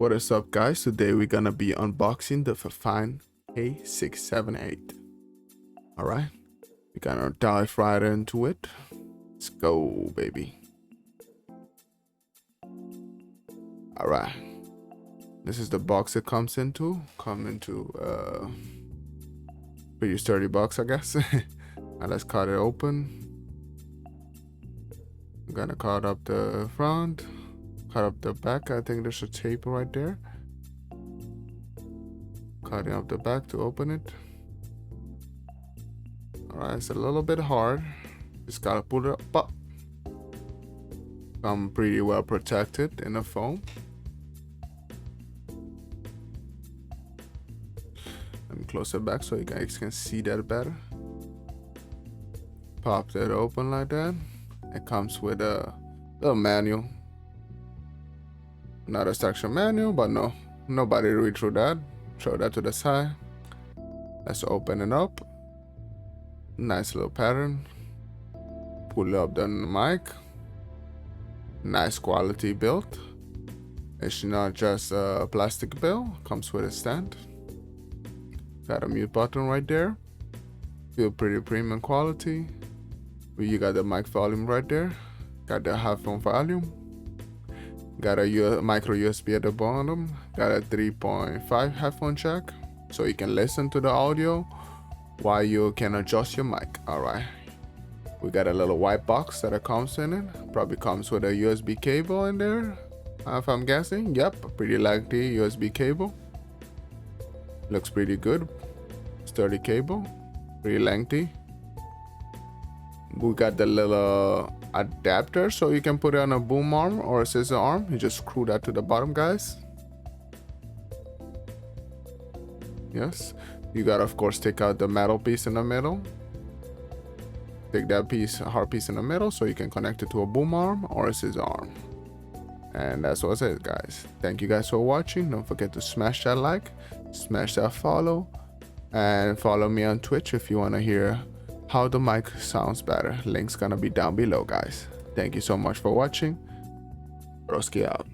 What is up, guys? Today we're gonna be unboxing the FIFINE K678. Alright, we're gonna dive right into it. Let's go, baby. Alright, this is the box it comes into. Pretty sturdy box, I guess. Now let's cut it open. I'm gonna cut up the front, cut up the back. I think there's a tape right there. Cutting up the back to open it. Alright, it's a little bit hard. Just gotta pull it up. I'm pretty well protected in the foam. Let me close it back so you guys can see that better. Pop that open like that. It comes with a little manual. Not a section manual, but no, nobody read through that. Throw that to the side. Let's open it up. Nice little pattern. Pull up the mic. Nice quality build. It's not just a plastic build. Comes with a stand. Got a mute button right there. Feel pretty premium quality. You got the mic volume right there. Got the headphone volume. Got a micro USB at the bottom. Got a 3.5 headphone jack, so you can listen to the audio while you can adjust your mic. Alright. We got a little white box that it comes in it. Probably comes with a USB cable in there, if I'm guessing. Yep, pretty lengthy USB cable. Looks pretty good. Sturdy cable. Pretty lengthy. We got the little adapter, so you can put it on a boom arm or a scissor arm. You just screw that to the bottom, guys. Yes, you gotta of course take out the metal piece in the middle. Take that piece, hard piece in the middle, so you can connect it to a boom arm or a scissor arm. And that's what it is, guys. Thank you guys for watching. Don't forget to smash that like, smash that follow, and follow me on Twitch if you want to hear how the mic sounds better. Link's gonna be down below, guys. Thank you so much for watching. Broski out.